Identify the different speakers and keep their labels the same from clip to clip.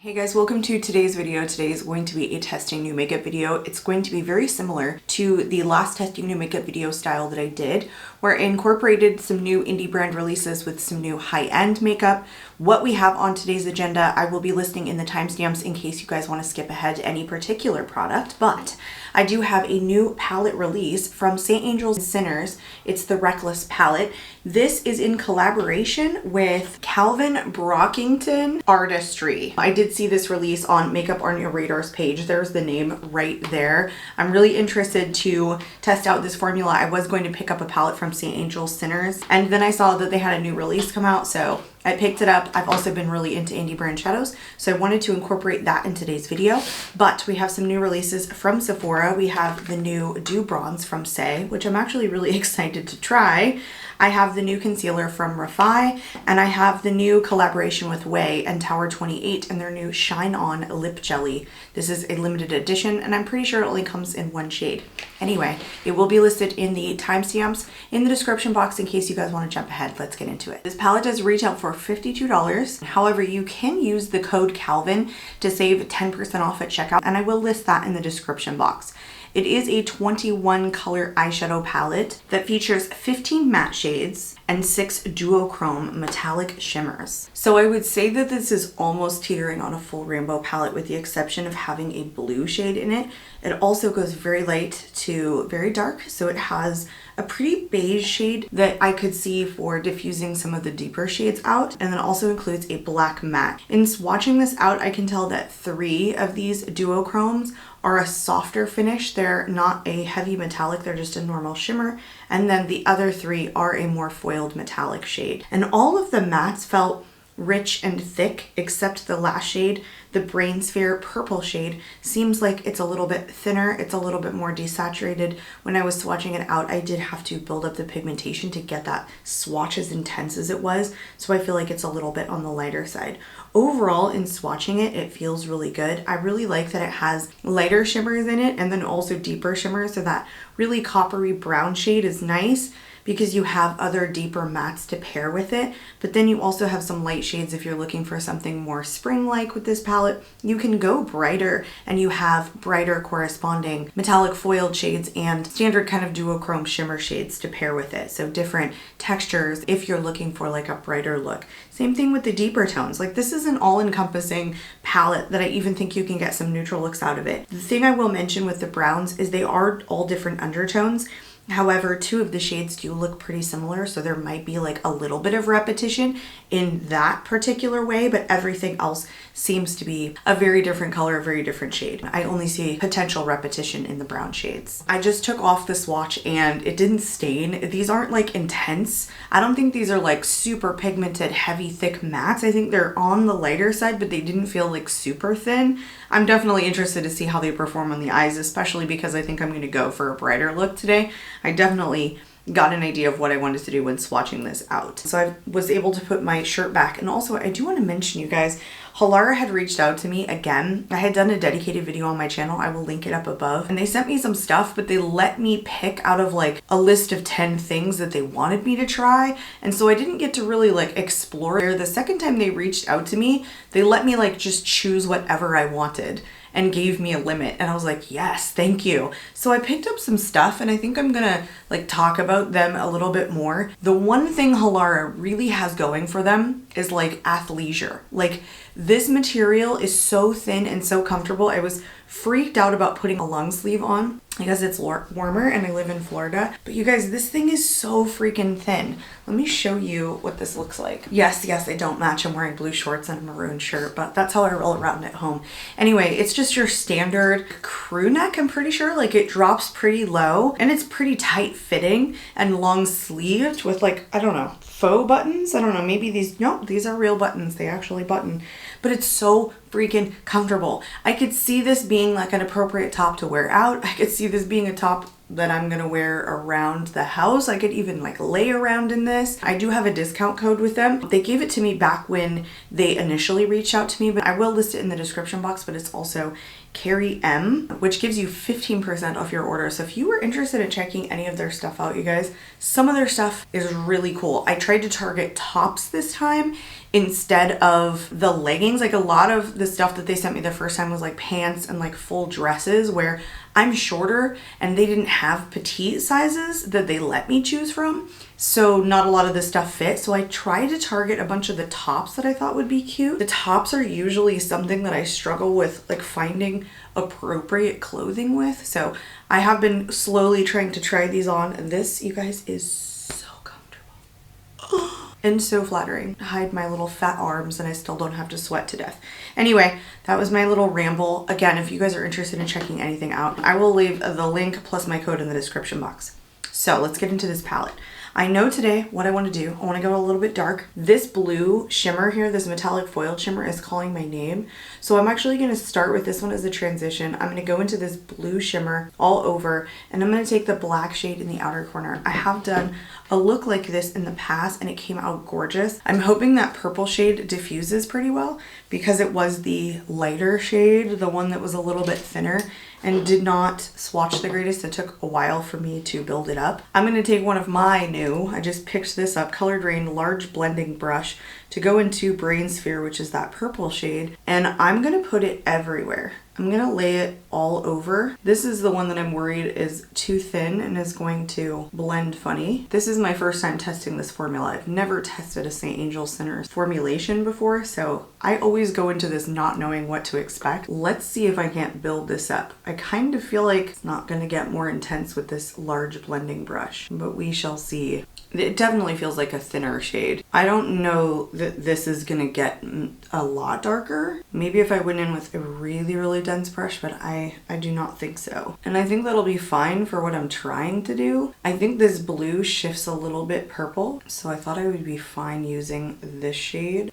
Speaker 1: Hey guys, welcome to today's video. Today is going to be a testing new makeup video. It's going to be very similar to the last testing new makeup video style that I did, where I incorporated some new indie brand releases with some new high-end makeup. What we have on today's agenda, I will be listing in the timestamps in case you guys want to skip ahead to any particular product, but I do have a new palette release from St. Angel's Sinners. It's the Reckless palette. This is in collaboration with Calvin Brockington Artistry. I did see this release on Makeup on Your Radar's page. There's the name right there. I'm really interested to test out this formula. I was going to pick up a palette from St. Angel's Sinners, and then I saw that they had a new release come out, so I picked it up. I've also been really into indie brand shadows, so I wanted to incorporate that in today's video. But we have some new releases from Sephora. We have the new Dew Bronze from Saie, which I'm actually really excited to try. I have the new concealer from Refy, and I have the new collaboration with Ouai and Tower 28 and their new Shine On Lip Jelly. This is a limited edition, and I'm pretty sure it only comes in one shade. Anyway, it will be listed in the timestamps in the description box in case you guys want to jump ahead. Let's get into it. This palette does retail for $52. However, you can use the code Calvin to save 10% off at checkout, and I will list that in the description box. It is a 21 color eyeshadow palette that features 15 matte shades and 6 duochrome metallic shimmers. So I would say that this is almost teetering on a full rainbow palette with the exception of having a blue shade in it. It also goes very light to very dark, so it has a pretty beige shade that I could see for diffusing some of the deeper shades out, and then also includes a black matte. In swatching this out, I can tell that 3 of these duochromes are a softer finish. They're not a heavy metallic, they're just a normal shimmer. And then the other 3 are a more foiled metallic shade. And all of the mattes felt rich and thick, except the last shade, the Brain Sphere purple shade, seems like it's a little bit thinner. It's a little bit more desaturated. When I was swatching it out, I did have to build up the pigmentation to get that swatch as intense as it was. So I feel like it's a little bit on the lighter side. Overall, in swatching it, it feels really good. I really like that it has lighter shimmers in it and then also deeper shimmers, so that really coppery brown shade is nice because you have other deeper mattes to pair with it. But then you also have some light shades if you're looking for something more spring-like with this palette. You can go brighter and you have brighter corresponding metallic foiled shades and standard kind of duochrome shimmer shades to pair with it. So different textures if you're looking for like a brighter look. Same thing with the deeper tones. Like, this is an all-encompassing palette that I even think you can get some neutral looks out of it. The thing I will mention with the browns is they are all different undertones. However, 2 of the shades do look pretty similar, so there might be like a little bit of repetition in that particular way, but everything else seems to be a very different color, a very different shade. I only see potential repetition in the brown shades. I just took off the swatch and it didn't stain. These aren't like intense. I don't think these are like super pigmented, heavy, thick mattes. I think they're on the lighter side, but they didn't feel like super thin. I'm definitely interested to see how they perform on the eyes, especially because I think I'm going to go for a brighter look today. I definitely got an idea of what I wanted to do when swatching this out. So I was able to put my shirt back. And also, I do want to mention, you guys, Halara had reached out to me again. I had done a dedicated video on my channel. I will link it up above. And they sent me some stuff, but they let me pick out of like a list of 10 things that they wanted me to try. And so I didn't get to really like explore. The second time they reached out to me, they let me like just choose whatever I wanted and gave me a limit, and I was like, yes, thank you. So I picked up some stuff, and I think I'm gonna like talk about them a little bit more. The one thing Halara really has going for them is like athleisure. Like, this material is so thin and so comfortable. I was freaked out about putting a long sleeve on because it's warmer and I live in Florida. But you guys, this thing is so freaking thin. Let me show you what this looks like. Yes, they don't match. I'm wearing blue shorts and a maroon shirt, but that's how I roll around at home. Anyway, it's just your standard crew neck, I'm pretty sure. Like, it drops pretty low and it's pretty tight fitting and long sleeved with like, I don't know, faux buttons. I don't know, maybe these are real buttons. They actually button, but it's so freaking comfortable. I could see this being like an appropriate top to wear out. I could see this being a top that I'm gonna wear around the house. I could even like lay around in this. I do have a discount code with them. They gave it to me back when they initially reached out to me, but I will list it in the description box, but it's also KARIM, which gives you 15% off your order. So if you were interested in checking any of their stuff out, you guys, some of their stuff is really cool. I tried to target tops this time instead of the leggings. Like a lot of the stuff that they sent me the first time was like pants and like full dresses, where I'm shorter and they didn't have petite sizes that they let me choose from. So not a lot of this stuff fit. So I tried to target a bunch of the tops that I thought would be cute. The tops are usually something that I struggle with like finding appropriate clothing with. So I have been slowly trying to try these on, and this, you guys, is so comfortable. And so flattering. Hide my little fat arms and I still don't have to sweat to death. Anyway, that was my little ramble. Again, if you guys are interested in checking anything out, I will leave the link plus my code in the description box. So let's get into this palette. I know today what I want to do. I want to go a little bit dark. This blue shimmer here, this metallic foil shimmer, is calling my name. So I'm actually going to start with this one as a transition. I'm going to go into this blue shimmer all over, and I'm going to take the black shade in the outer corner. I have done a look like this in the past and it came out gorgeous. I'm hoping that purple shade diffuses pretty well because it was the lighter shade, the one that was a little bit thinner and did not swatch the greatest. It took a while for me to build it up. I'm going to take one of my new, I just picked this up, Colored Rain large blending brush to go into Brain Sphere, which is that purple shade, and I'm going to put it everywhere. I'm going to lay it all over. This is the one that I'm worried is too thin and is going to blend funny. This is my first time testing this formula. I've never tested a St. Angel Center formulation before, so I always go into this not knowing what to expect. Let's see if I can't build this up. I kind of feel like it's not going to get more intense with this large blending brush, but we shall see. It definitely feels like a thinner shade. I don't know that this is gonna get a lot darker. Maybe if I went in with a really, really dense brush, but I do not think so. And I think that'll be fine for what I'm trying to do. I think this blue shifts a little bit purple, so I thought I would be fine using this shade.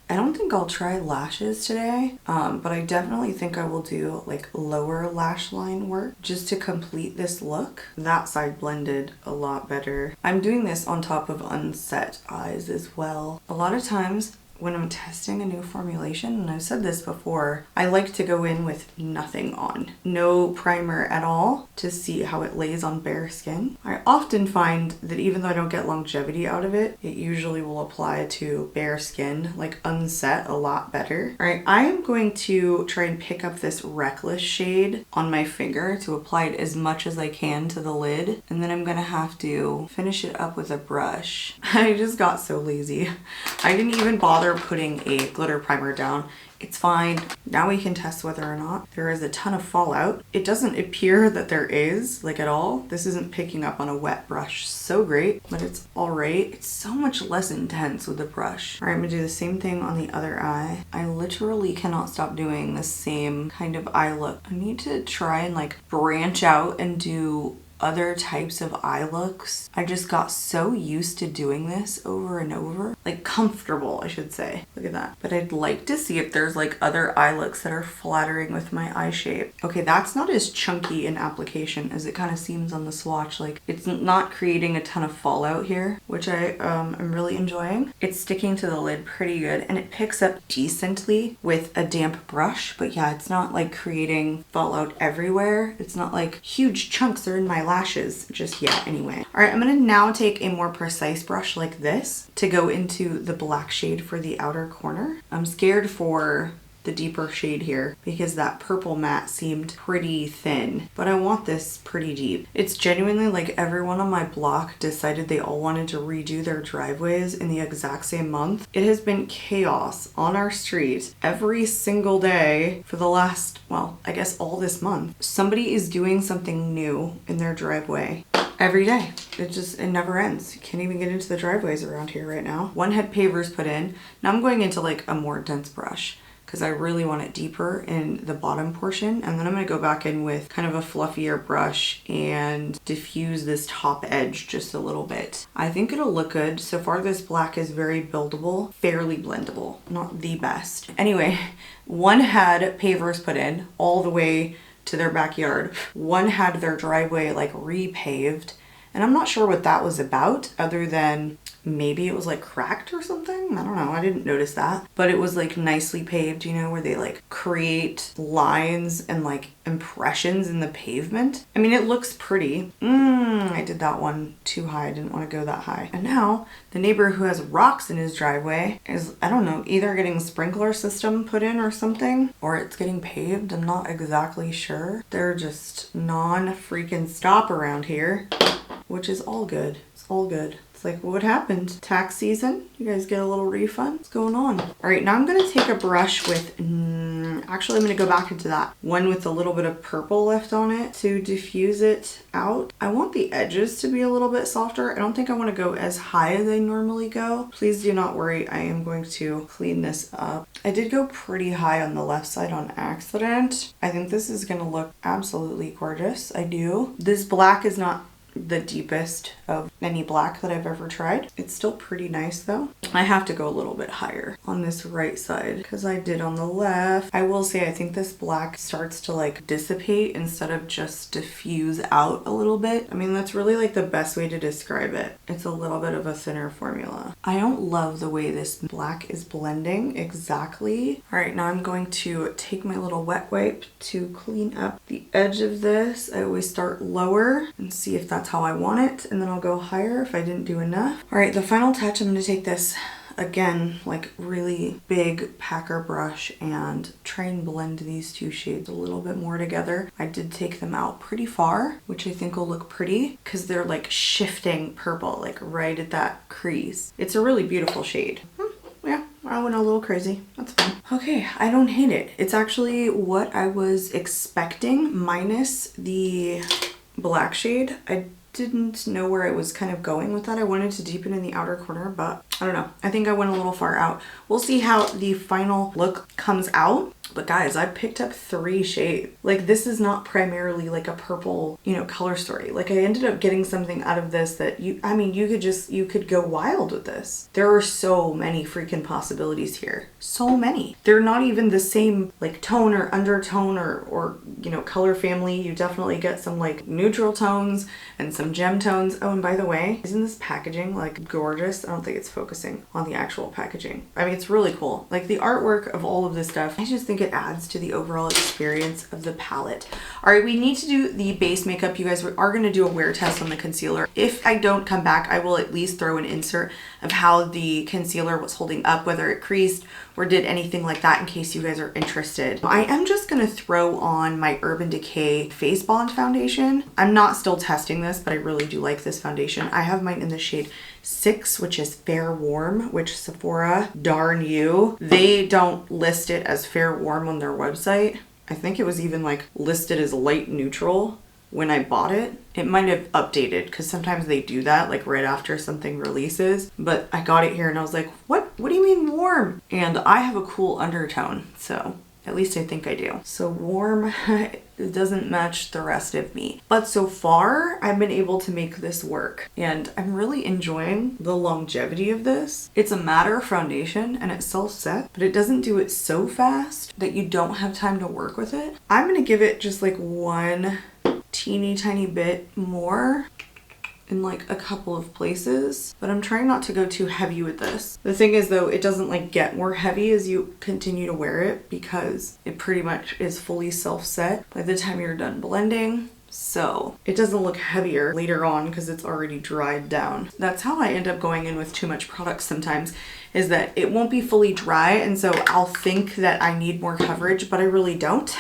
Speaker 1: I don't think I'll try lashes today, but I definitely think I will do like lower lash line work just to complete this look. That side blended a lot better. I'm doing this on top of unset eyes as well. A lot of times when I'm testing a new formulation, and I've said this before, I like to go in with nothing on. No primer at all to see how it lays on bare skin. I often find that even though I don't get longevity out of it, it usually will apply to bare skin, like unset, a lot better. All right, I am going to try and pick up this Reckless shade on my finger to apply it as much as I can to the lid, and then I'm gonna have to finish it up with a brush. I just got so lazy. I didn't even bother putting a glitter primer down. It's fine. Now we can test whether or not there is a ton of fallout. It doesn't appear that there is, like, at all. This isn't picking up on a wet brush so great, but it's all right. It's so much less intense with the brush. All right, I'm gonna do the same thing on the other eye. I literally cannot stop doing the same kind of eye look. I need to try and like branch out and do other types of eye looks. I just got so used to doing this over and over. Like comfortable, I should say. Look at that. But I'd like to see if there's like other eye looks that are flattering with my eye shape. Okay, that's not as chunky in application as it kind of seems on the swatch. Like it's not creating a ton of fallout here, which I am really enjoying. It's sticking to the lid pretty good and it picks up decently with a damp brush. But yeah, it's not like creating fallout everywhere. It's not like huge chunks are in my lashes just yet anyway. All right, I'm gonna now take a more precise brush like this to go into the black shade for the outer corner. I'm scared for the deeper shade here because that purple matte seemed pretty thin, but I want this pretty deep. It's genuinely like everyone on my block decided they all wanted to redo their driveways in the exact same month. It has been chaos on our street every single day for the last, well, I guess all this month. Somebody is doing something new in their driveway every day. It never ends. You can't even get into the driveways around here right now. One had pavers put in. Now I'm going into like a more dense brush because I really want it deeper in the bottom portion. And then I'm gonna go back in with kind of a fluffier brush and diffuse this top edge just a little bit. I think it'll look good. So far this black is very buildable, fairly blendable, not the best. Anyway, one had pavers put in all the way to their backyard. One had their driveway like repaved, and I'm not sure what that was about other than maybe it was like cracked or something. I don't know. I didn't notice that. But it was like nicely paved, you know, where they like create lines and like impressions in the pavement. I mean, it looks pretty. I did that one too high. I didn't want to go that high. And now the neighbor who has rocks in his driveway is, I don't know, either getting a sprinkler system put in or something, or it's getting paved. I'm not exactly sure. They're just non-freaking stop around here, which is all good. It's all good. It's like, what happened? Tax season? You guys get a little refund? What's going on? All right, now I'm gonna take a brush with, actually I'm gonna go back into that one with a little bit of purple left on it to diffuse it out. I want the edges to be a little bit softer. I don't think I wanna go as high as I normally go. Please do not worry, I am going to clean this up. I did go pretty high on the left side on accident. I think this is gonna look absolutely gorgeous. I do. This black is not the deepest of any black that I've ever tried. It's still pretty nice though. I have to go a little bit higher on this right side because I did on the left. I will say I think this black starts to like dissipate instead of just diffuse out a little bit. I mean, that's really like the best way to describe it. It's a little bit of a thinner formula. I don't love the way this black is blending exactly. All right, now I'm going to take my little wet wipe to clean up the edge of this. I always start lower and see if that's how I want it, and then I'll go higher if I didn't do enough. All right, the final touch, I'm going to take this again, like really big packer brush and try and blend these two shades a little bit more together. I did take them out pretty far, which I think will look pretty because they're like shifting purple, like right at that crease. It's a really beautiful shade. Yeah, I went a little crazy. That's fine. Okay, I don't hate it. It's actually what I was expecting minus the black shade. I didn't know where I was kind of going with that. I wanted to deepen in the outer corner, but I don't know. I think I went a little far out. We'll see how the final look comes out. But guys, I picked up 3 shades. Like, this is not primarily like a purple, you know, color story. Like, I ended up getting something out of this that I mean, you could go wild with this. There are so many freaking possibilities here. So many. They're not even the same like tone or undertone or you know, color family. You definitely get some like neutral tones and some gem tones. Oh, and by the way, isn't this packaging like gorgeous? I don't think it's focusing on the actual packaging. I mean, it's really cool. Like the artwork of all of this stuff, I just think it adds to the overall experience of the palette. All right, we need to do the base makeup. You guys are going to do a wear test on the concealer. If I don't come back, I will at least throw an insert of how the concealer was holding up, whether it creased or did anything like that, in case you guys are interested. I am just going to throw on my Urban Decay Face Bond foundation. I'm not still testing this, but I really do like this foundation. I have mine in the shade 6, which is Fair Warm, which Sephora, darn you, they don't list it as Fair Warm on their website. I think it was even like listed as light neutral when I bought it. It might have updated because sometimes they do that like right after something releases, but I got it here and I was like, what do you mean warm? And I have a cool undertone, so at least I think I do. So warm, it doesn't match the rest of me. But so far, I've been able to make this work. And I'm really enjoying the longevity of this. It's a matte foundation and it self-sets, but it doesn't do it so fast that you don't have time to work with it. I'm gonna give it just like one teeny tiny bit more in like a couple of places, but I'm trying not to go too heavy with this. The thing is though, it doesn't like get more heavy as you continue to wear it because it pretty much is fully self-set by the time you're done blending. So it doesn't look heavier later on because it's already dried down. That's how I end up going in with too much product sometimes, is that it won't be fully dry, and so I'll think that I need more coverage, but I really don't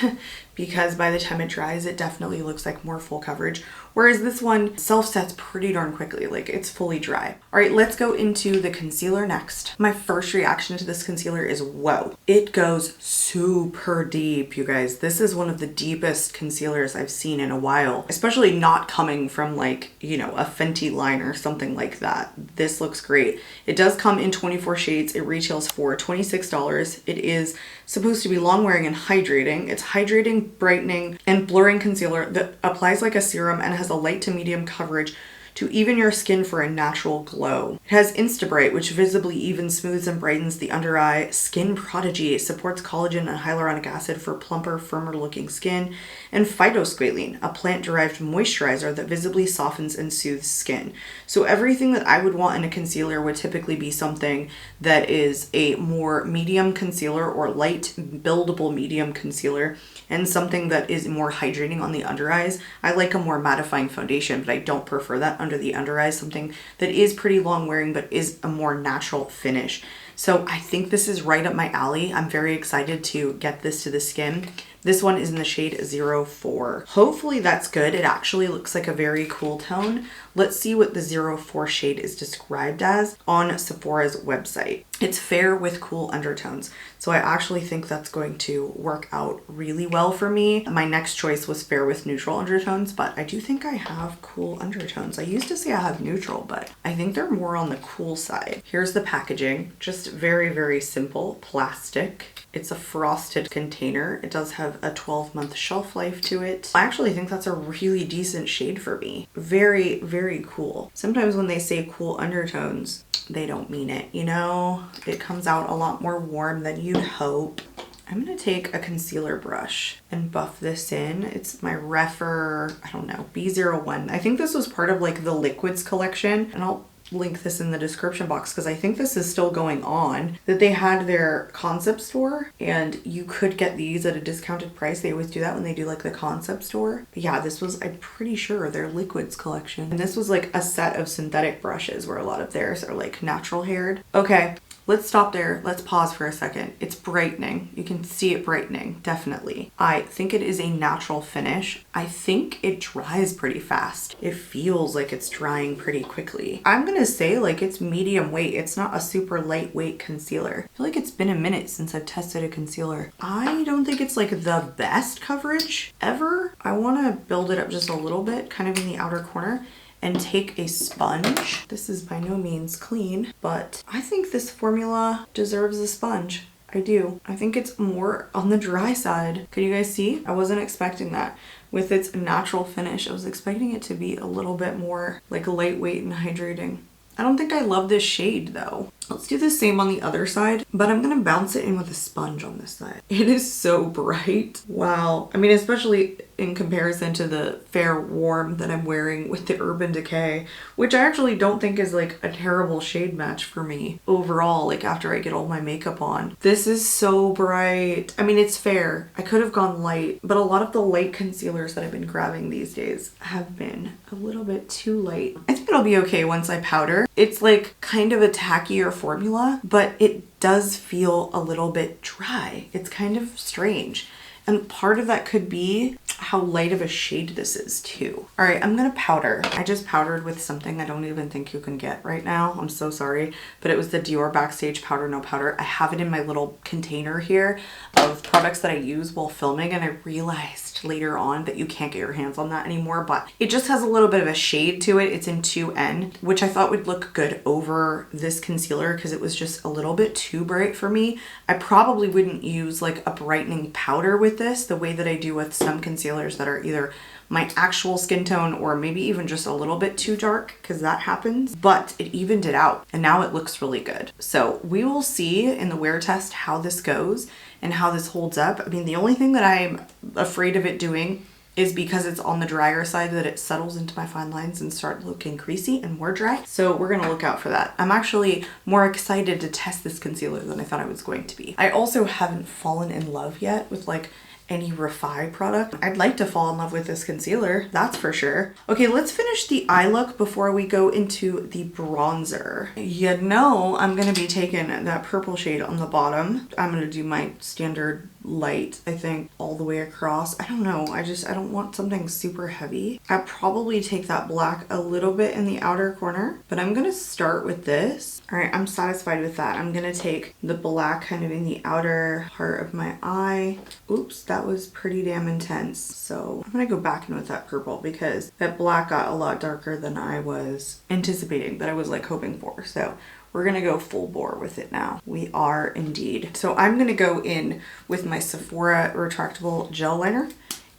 Speaker 1: because by the time it dries, it definitely looks like more full coverage. Whereas this one self-sets pretty darn quickly, like it's fully dry. All right, let's go into the concealer next. My first reaction to this concealer is, whoa, it goes super deep, you guys. This is one of the deepest concealers I've seen in a while, especially not coming from like, you know, a Fenty line or something like that. This looks great. It does come in 24 shades. It retails for $26. It is supposed to be long wearing and hydrating. It's hydrating, brightening, and blurring concealer that applies like a serum and has a light to medium coverage to even your skin for a natural glow. It has Instabright, which visibly even smooths and brightens the under eye. Skin Prodigy supports collagen and hyaluronic acid for plumper, firmer looking skin. And Phytosqualene, a plant-derived moisturizer that visibly softens and soothes skin. So everything that I would want in a concealer would typically be something that is a more medium concealer or light buildable medium concealer, and something that is more hydrating on the under eyes. I like a more mattifying foundation, but I don't prefer that under the under eyes. Something that is pretty long wearing but is a more natural finish. So I think this is right up my alley. I'm very excited to get this to the skin. This one is in the shade 04. Hopefully that's good. It actually looks like a very cool tone. Let's see what the 04 shade is described as on Sephora's website. It's fair with cool undertones. So I actually think that's going to work out really well for me. My next choice was fair with neutral undertones, but I do think I have cool undertones. I used to say I have neutral, but I think they're more on the cool side. Here's the packaging. Just very, very simple plastic. It's a frosted container. It does have a 12-month shelf life to it. I actually think that's a really decent shade for me. Very, very cool. Sometimes when they say cool undertones, they don't mean it, you know? It comes out a lot more warm than you'd hope. I'm gonna take a concealer brush and buff this in. It's my Refy, I don't know, B01. I think this was part of like the liquids collection, and I'll link this in the description box because I think this is still going on, that they had their concept store and you could get these at a discounted price. They always do that when they do like the concept store. But yeah, this was, I'm pretty sure, their liquids collection. And this was like a set of synthetic brushes where a lot of theirs are like natural haired. Okay. Let's stop there. Let's pause for a second. It's brightening. You can see it brightening, definitely. I think it is a natural finish. I think it dries pretty fast. It feels like it's drying pretty quickly. I'm gonna say like it's medium weight. It's not a super lightweight concealer. I feel like it's been a minute since I've tested a concealer. I don't think it's like the best coverage ever. I wanna build it up just a little bit, kind of in the outer corner, and take a sponge. This is by no means clean, but I think this formula deserves a sponge. I do. I think it's more on the dry side. Could you guys see? I wasn't expecting that. With its natural finish, I was expecting it to be a little bit more like lightweight and hydrating. I don't think I love this shade though. Let's do the same on the other side, but I'm gonna bounce it in with a sponge on this side. It is so bright. Wow. I mean, especially in comparison to the Fair Warm that I'm wearing with the Urban Decay, which I actually don't think is like a terrible shade match for me overall, like after I get all my makeup on. This is so bright. I mean, it's fair. I could have gone light, but a lot of the light concealers that I've been grabbing these days have been a little bit too light. I think it'll be okay once I powder. It's like kind of a tackier formula, but it does feel a little bit dry. It's kind of strange. And part of that could be how light of a shade this is too. All right, I'm gonna powder. I just powdered with something I don't even think you can get right now. I'm so sorry, but it was the Dior Backstage Powder No Powder. I have it in my little container here of products that I use while filming, and I realized later on that you can't get your hands on that anymore, but it just has a little bit of a shade to it. It's in 2N, which I thought would look good over this concealer because it was just a little bit too bright for me. I probably wouldn't use like a brightening powder with this the way that I do with some concealers that are either my actual skin tone or maybe even just a little bit too dark, because that happens, but it evened it out and now it looks really good. So we will see in the wear test how this goes and how this holds up. I mean, the only thing that I'm afraid of it doing is because it's on the drier side that it settles into my fine lines and start looking creasy and more dry. So we're gonna look out for that. I'm actually more excited to test this concealer than I thought I was going to be. I also haven't fallen in love yet with like any Refy product. I'd like to fall in love with this concealer, that's for sure. Okay, let's finish the eye look before we go into the bronzer. You know I'm gonna be taking that purple shade on the bottom. I'm gonna do my standard light, I think, all the way across. I don't know, I don't want something super heavy. I'll probably take that black a little bit in the outer corner, but I'm gonna start with this. All right, I'm satisfied with that. I'm gonna take the black kind of in the outer part of my eye. Oops, that was pretty damn intense. So I'm gonna go back in with that purple because that black got a lot darker than I was anticipating, that I was like hoping for. So we're gonna go full bore with it now. We are indeed. So I'm gonna go in with my Sephora retractable gel liner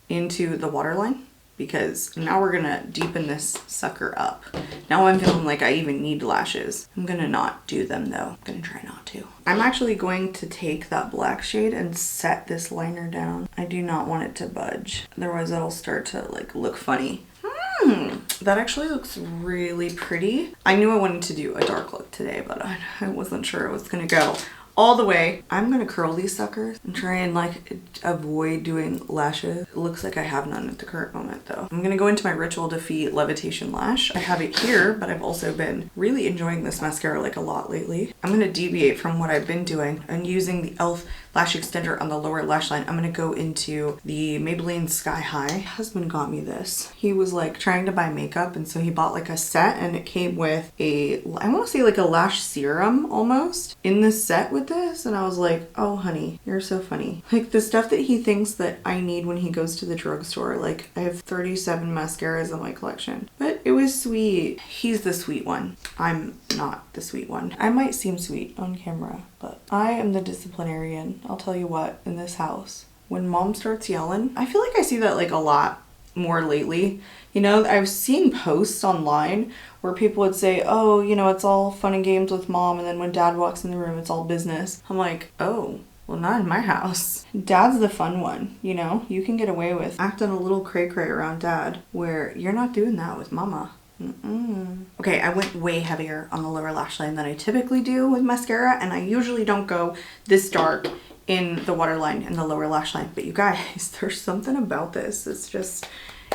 Speaker 1: into the waterline. because now we're gonna deepen this sucker up. Now I'm feeling like I even need lashes. I'm gonna not do them though. I'm gonna try not to. I'm actually going to take that black shade and set this liner down. I do not want it to budge. Otherwise it'll start to like look funny. That actually looks really pretty. I knew I wanted to do a dark look today, but I wasn't sure it was gonna go all the way. I'm gonna curl these suckers and try and like avoid doing lashes. It looks like I have none at the current moment though. I'm gonna go into my Ritual Defeat Levitation Lash. I have it here, but I've also been really enjoying this mascara like a lot lately. I'm gonna deviate from what I've been doing and using the e.l.f. lash extender on the lower lash line. I'm gonna go into the Maybelline Sky High. My husband got me this. He was like trying to buy makeup, and so he bought like a set, and it came with a, I wanna say like a lash serum almost in this set with this, and I was like, oh honey, you're so funny. Like the stuff that he thinks that I need when he goes to the drugstore. Like I have 37 mascaras in my collection, but it was sweet. He's the sweet one. I'm not the sweet one. I might seem sweet on camera, but I am the disciplinarian. I'll tell you what, in this house, when mom starts yelling, I feel like I see that like a lot more lately. You know, I've seen posts online where people would say, oh, you know, it's all fun and games with mom, and then when dad walks in the room, it's all business. I'm like, oh, well, not in my house. Dad's the fun one, you know? You can get away with acting a little cray-cray around dad, where you're not doing that with mama. Okay, I went way heavier on the lower lash line than I typically do with mascara, and I usually don't go this dark in the waterline and the lower lash line. But you guys, there's something about this. It's just,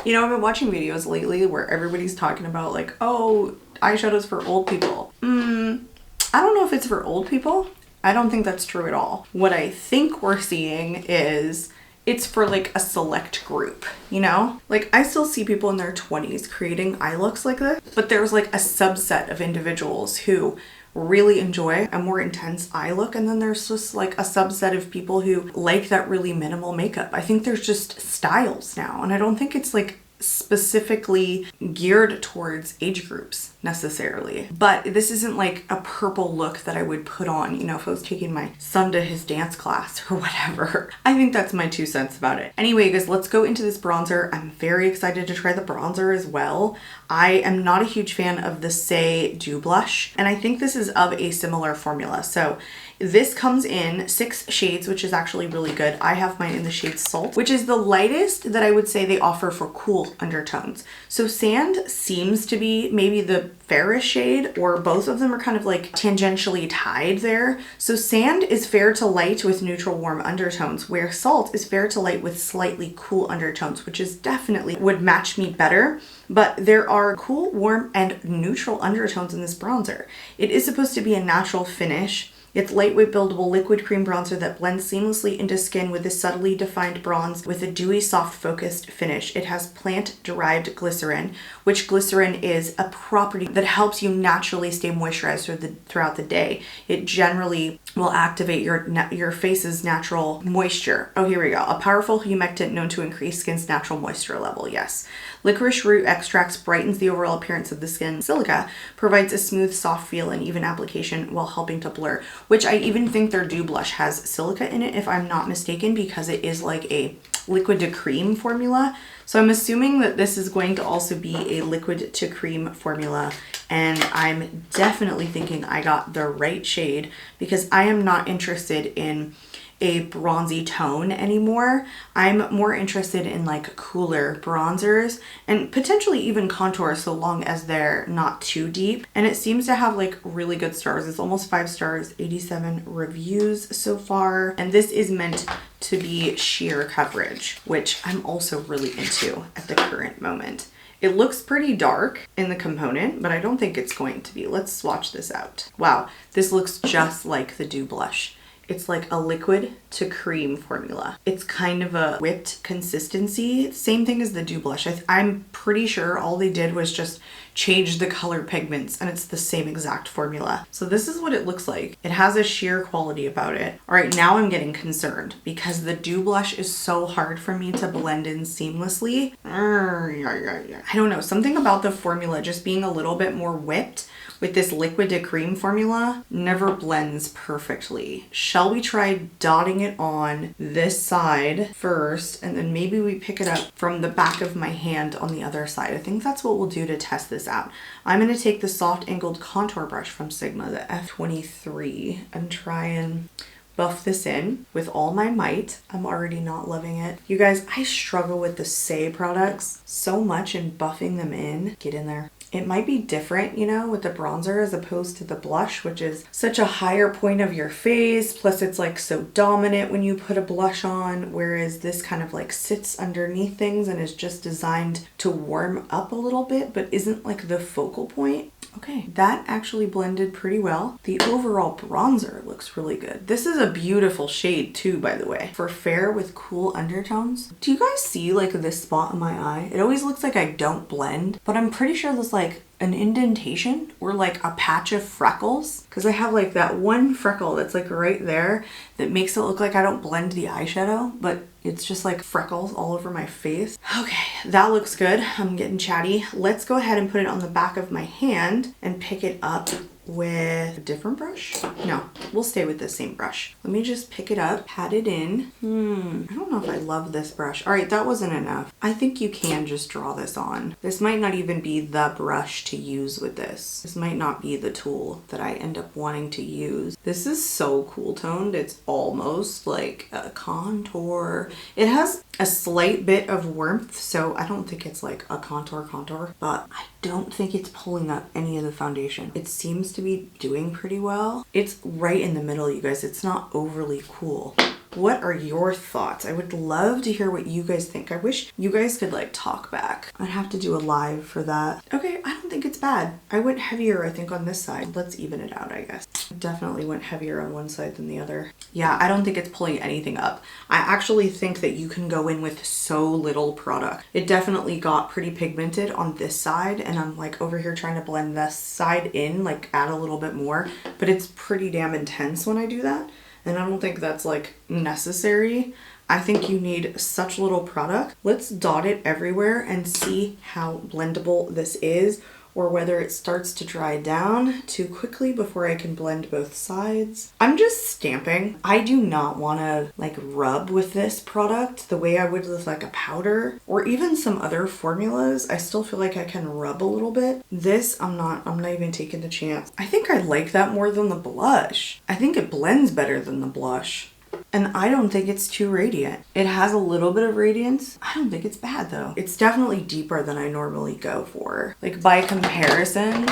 Speaker 1: you know, I've been watching videos lately where everybody's talking about like, oh, eyeshadows for old people. I don't know if it's for old people. I don't think that's true at all. What I think we're seeing is it's for like a select group, you know? Like I still see people in their 20s creating eye looks like this, but there's like a subset of individuals who really enjoy a more intense eye look, and then there's just like a subset of people who like that really minimal makeup. I think there's just styles now, and I don't think it's like specifically geared towards age groups necessarily. But this isn't like a purple look that I would put on, you know, if I was taking my son to his dance class or whatever. I think that's my 2 cents about it. Anyway, guys, let's go into this bronzer. I'm very excited to try the bronzer as well. I am not a huge fan of the Saie Dew Blush, and I think this is of a similar formula. So this comes in 6 shades, which is actually really good. I have mine in the shade Salt, which is the lightest that I would say they offer for cool undertones. So Sand seems to be maybe the fairest shade, or both of them are kind of like tangentially tied there. So Sand is fair to light with neutral warm undertones, where Salt is fair to light with slightly cool undertones, which is definitely would match me better. But there are cool, warm, and neutral undertones in this bronzer. It is supposed to be a natural finish. It's lightweight buildable liquid cream bronzer that blends seamlessly into skin with a subtly defined bronze with a dewy, soft focused finish. It has plant-derived glycerin, which glycerin is a property that helps you naturally stay moisturized throughout the day. It generally will activate your face's natural moisture. Oh, here we go. A powerful humectant known to increase skin's natural moisture level. Yes. Licorice root extracts brightens the overall appearance of the skin. Silica provides a smooth, soft feel and even application while helping to blur, which I even think their Dew Blush has silica in it, if I'm not mistaken, because it is like a liquid to cream formula. So I'm assuming that this is going to also be a liquid to cream formula, and I'm definitely thinking I got the right shade, because I am not interested in a bronzy tone anymore. I'm more interested in like cooler bronzers and potentially even contours, so long as they're not too deep. And it seems to have like really good stars. It's almost 5 stars, 87 reviews so far. And this is meant to be sheer coverage, which I'm also really into at the current moment. It looks pretty dark in the component, but I don't think it's going to be. Let's swatch this out. Wow, this looks just like the Dew Blush. It's like a liquid to cream formula. It's kind of a whipped consistency. Same thing as the Dew Blush. I'm pretty sure all they did was just change the color pigments, and it's the same exact formula. So this is what it looks like. It has a sheer quality about it. All right, now I'm getting concerned because the Dew Blush is so hard for me to blend in seamlessly. I don't know, something about the formula just being a little bit more whipped with this liquid to cream formula never blends perfectly. Shall we try dotting it on this side first, and then maybe we pick it up from the back of my hand on the other side? I think that's what we'll do to test this out. I'm going to take the soft angled contour brush from Sigma, the F23, and try and buff this in with all my might. I'm already not loving it. You guys, I struggle with the Saie products so much in buffing them in. Get in there. It might be different, you know, with the bronzer as opposed to the blush, which is such a higher point of your face. Plus it's like so dominant when you put a blush on, whereas this kind of like sits underneath things and is just designed to warm up a little bit, but isn't like the focal point. Okay, that actually blended pretty well. The overall bronzer looks really good. This is a beautiful shade too, by the way, for fair with cool undertones. Do you guys see like this spot on my eye? It always looks like I don't blend, but I'm pretty sure there's like an indentation or like a patch of freckles, because I have like that one freckle that's like right there that makes it look like I don't blend the eyeshadow, but it's just like freckles all over my face. Okay, that looks good. I'm getting chatty. Let's go ahead and put it on the back of my hand and pick it up with a different brush. No, we'll stay with the same brush. Let me just pick it up, pat it in. I don't know if I love this brush. All right, that wasn't enough. I think you can just draw this on. This might not even be the brush to use with this. This might not be the tool that I end up wanting to use. This is so cool toned. It's almost like a contour. It has a slight bit of warmth, so I don't think it's like a contour, but I don't think it's pulling up any of the foundation. It seems to be doing pretty well. It's right in the middle, you guys. It's not overly cool. What are your thoughts? I would love to hear what you guys think. I wish you guys could like talk back. I'd have to do a live for that. Okay, I don't think it's bad. I went heavier, I think, on this side. Let's even it out, I guess. Definitely went heavier on one side than the other. Yeah, I don't think it's pulling anything up. I actually think that you can go in with so little product. It definitely got pretty pigmented on this side, and I'm like over here trying to blend this side in, like add a little bit more, but it's pretty damn intense when I do that. And I don't think that's like necessary. I think you need such little product. Let's dot it everywhere and see how blendable this is, or whether it starts to dry down too quickly before I can blend both sides. I'm just stamping. I do not want to like rub with this product the way I would with like a powder or even some other formulas. I still feel like I can rub a little bit. This, I'm not even taking the chance. I think I like that more than the blush. I think it blends better than the blush. And I don't think it's too radiant. It has a little bit of radiance. I don't think it's bad though. It's definitely deeper than I normally go for. Like by comparison,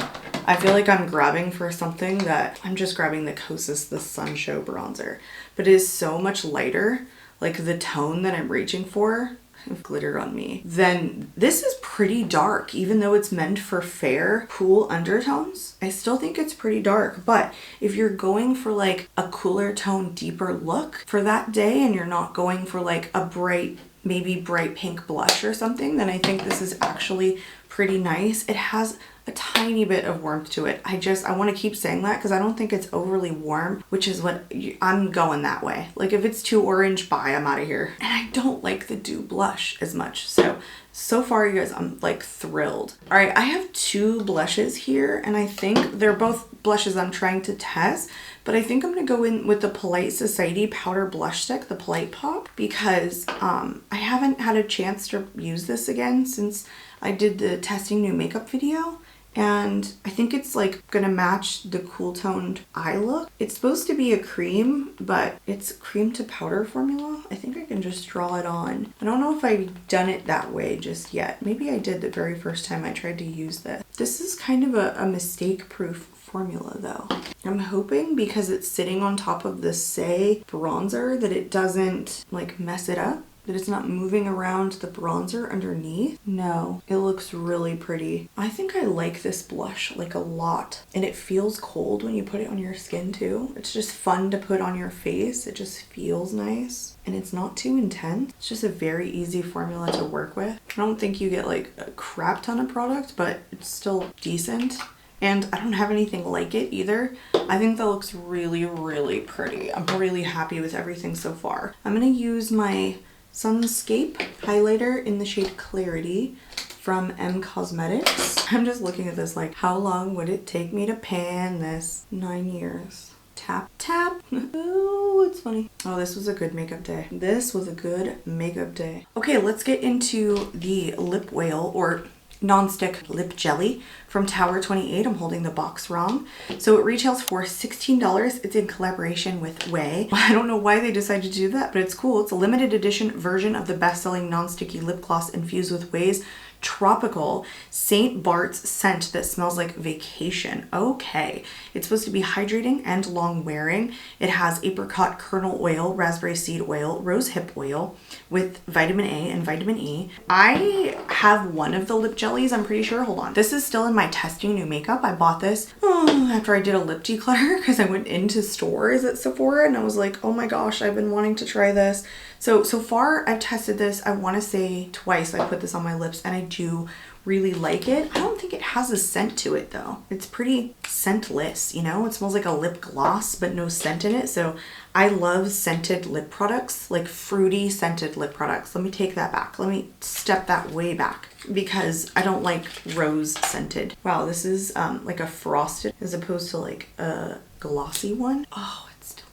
Speaker 1: I feel like I'm grabbing for something that I'm just grabbing the Kosas, the Sun Show bronzer, but it is so much lighter, like the tone that I'm reaching for. Glitter on me. Then this is pretty dark, even though it's meant for fair, cool undertones. I still think it's pretty dark, but if you're going for like a cooler tone, deeper look for that day, and you're not going for like a bright, maybe bright pink blush or something, then I think this is actually pretty nice. It has a tiny bit of warmth to it. I want to keep saying that because I don't think it's overly warm, which is what I'm going that way. Like if it's too orange, bye, I'm out of here. And I don't like the dew blush as much. So far, you guys, I'm like thrilled. All right, I have two blushes here, and I think they're both blushes I'm trying to test, but I think I'm gonna go in with the Polite Society powder blush stick, the Polite Pop, because I haven't had a chance to use this again since I did the testing new makeup video. And I think it's like gonna match the cool toned eye look. It's supposed to be a cream, but it's cream to powder formula. I think I can just draw it on. I don't know if I've done it that way just yet. Maybe I did the very first time I tried to use this. This is kind of a mistake-proof formula though. I'm hoping because it's sitting on top of the Saie bronzer that it doesn't like mess it up. That it's not moving around the bronzer underneath. No, it looks really pretty. I think I like this blush like a lot, and it feels cold when you put it on your skin too. It's just fun to put on your face. It just feels nice, and it's not too intense. It's just a very easy formula to work with. I don't think you get like a crap ton of product, but it's still decent. And I don't have anything like it either. I think that looks really, really pretty. I'm really happy with everything so far. I'm gonna use my Sunscape highlighter in the shade Clarity from M Cosmetics. I'm just looking at this like, how long would it take me to pan this? 9 years. Tap, tap. Oh, it's funny. Oh, this was a good makeup day. This was a good makeup day. Okay, let's get into the lip whale or non-stick lip jelly from Tower 28. I'm holding the box wrong. So it retails for $16. It's in collaboration with Ouai. I don't know why they decided to do that, but it's cool. It's a limited edition version of the best-selling non-sticky lip gloss infused with Ouai's tropical St. Bart's scent that smells like vacation. Okay. It's supposed to be hydrating and long wearing. It has apricot kernel oil, raspberry seed oil, rose hip oil with vitamin A and vitamin E. I have one of the lip jellies, I'm pretty sure. Hold on. This is still in my testing new makeup. I bought this after I did a lip declutter because I went into stores at Sephora and I was like, oh my gosh, I've been wanting to try this. So far I've tested this, I want to say twice. I put this on my lips and I do really like it. I don't think it has a scent to it though. It's pretty scentless, you know? It smells like a lip gloss, but no scent in it. So I love scented lip products, like fruity scented lip products. Let me take that back. Let me step that way back because I don't like rose scented. Wow, this is like a frosted as opposed to like a glossy one. Oh, it's delicious.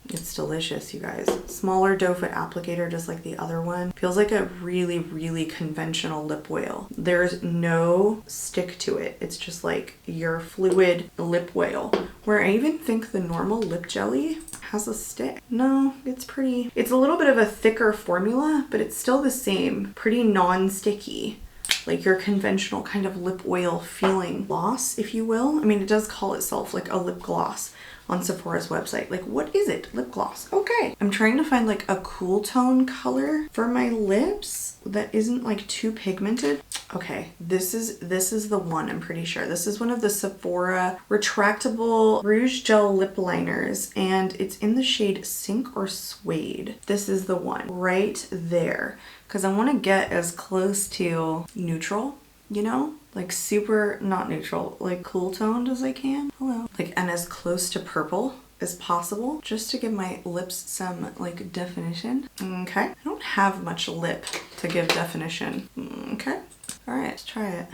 Speaker 1: It's delicious, you guys. Smaller doe foot applicator, just like the other one. Feels like a really, really conventional lip oil. There's no stick to it. It's just like your fluid lip oil. Where I even think the normal lip jelly has a stick. No, it's pretty. It's a little bit of a thicker formula, but it's still the same. Pretty non-sticky. Like your conventional kind of lip oil feeling gloss, if you will. I mean, it does call itself like a lip gloss on Sephora's website. Like, what is it? Lip gloss. Okay. I'm trying to find like a cool tone color for my lips that isn't like too pigmented. Okay, this is the one, I'm pretty sure. This is one of the Sephora retractable rouge gel lip liners and it's in the shade Sink or Suede. This is the one right there because I want to get as close to neutral, you know? Like super, not neutral, like cool toned as I can. Hello. Like, and as close to purple as possible just to give my lips some like definition. Okay. I don't have much lip to give definition. Okay. All right, let's try it.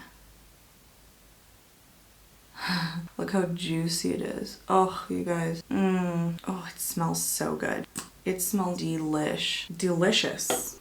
Speaker 1: Look how juicy it is. Oh, you guys. Oh, it smells so good. It smells delicious.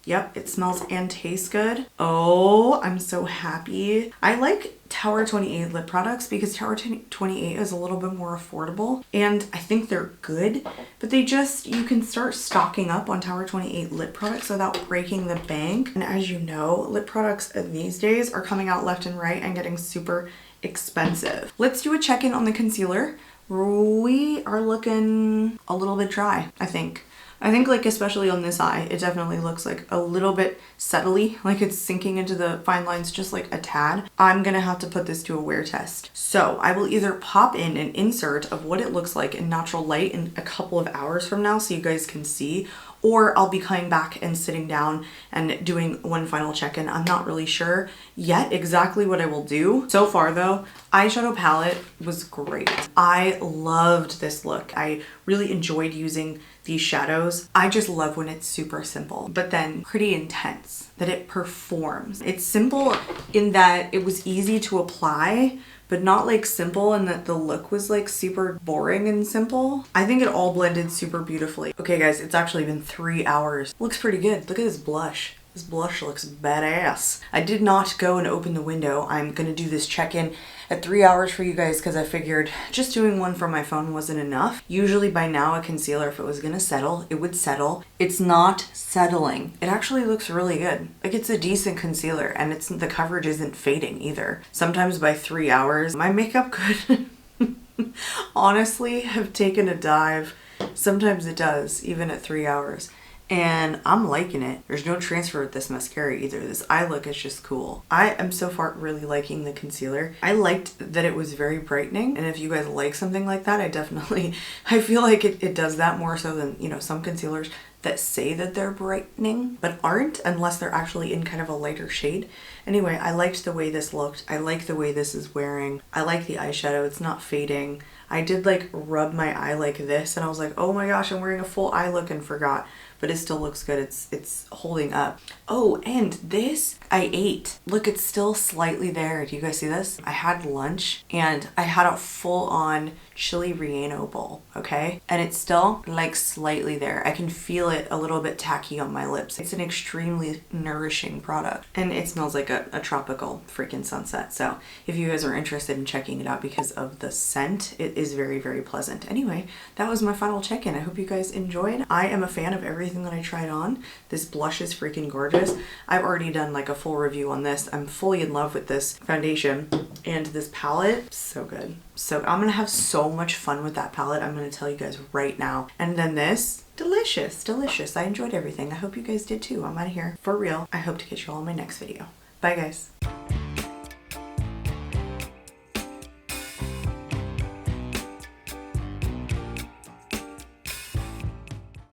Speaker 1: Yep, it smells and tastes good. Oh, I'm so happy. I like Tower 28 lip products because Tower 28 is a little bit more affordable and I think they're good, but you can start stocking up on Tower 28 lip products without breaking the bank. And as you know, lip products these days are coming out left and right and getting super expensive. Let's do a check-in on the concealer. We are looking a little bit dry, I think. Like especially on this eye, it definitely looks like a little bit subtly, like it's sinking into the fine lines just like a tad. I'm gonna have to put this to a wear test. So I will either pop in an insert of what it looks like in natural light in a couple of hours from now so you guys can see, or I'll be coming back and sitting down and doing one final check-in. I'm not really sure yet exactly what I will do. So far though, eyeshadow palette was great. I loved this look. I really enjoyed using these shadows. I just love when it's super simple, but then pretty intense, that it performs. It's simple in that it was easy to apply, but not like simple in that the look was like super boring and simple. I think it all blended super beautifully. Okay guys, it's actually been 3 hours. Looks pretty good. Look at this blush. This blush looks badass. I did not go and open the window. I'm gonna do this check-in at 3 hours for you guys because I figured just doing one from my phone wasn't enough. Usually by now a concealer, if it was gonna settle, it would settle. It's not settling. It actually looks really good. Like it's a decent concealer and the coverage isn't fading either. Sometimes by 3 hours, my makeup could honestly have taken a dive. Sometimes it does, even at 3 hours. And I'm liking it. There's no transfer with this mascara either. This eye look is just cool. I am so far really liking the concealer. I liked that it was very brightening. And if you guys like something like that, I feel like it does that more so than, you know, some concealers that say that they're brightening, but aren't unless they're actually in kind of a lighter shade. Anyway, I liked the way this looked. I like the way this is wearing. I like the eyeshadow. It's not fading. I did like rub my eye like this and I was like, oh my gosh, I'm wearing a full eye look and forgot. But but it still looks good. It's holding up. Oh, and this I ate. Look, it's still slightly there. Do you guys see this? I had lunch and I had a full on chili relleno bowl, okay? And it's still like slightly there. I can feel it a little bit tacky on my lips. It's an extremely nourishing product and it smells like a tropical freaking sunset. So if you guys are interested in checking it out because of the scent, it is very, very pleasant. Anyway, that was my final check-in. I hope you guys enjoyed. I am a fan of everything that I tried on. This blush is freaking gorgeous. I've already done like a full review on this. I'm fully in love with this foundation and this palette. So good. So I'm gonna have so much fun with that palette. I'm gonna tell you guys right now. And then this, delicious, delicious. I enjoyed everything. I hope you guys did too. I'm out of here for real. I hope to catch you all in my next video. Bye guys.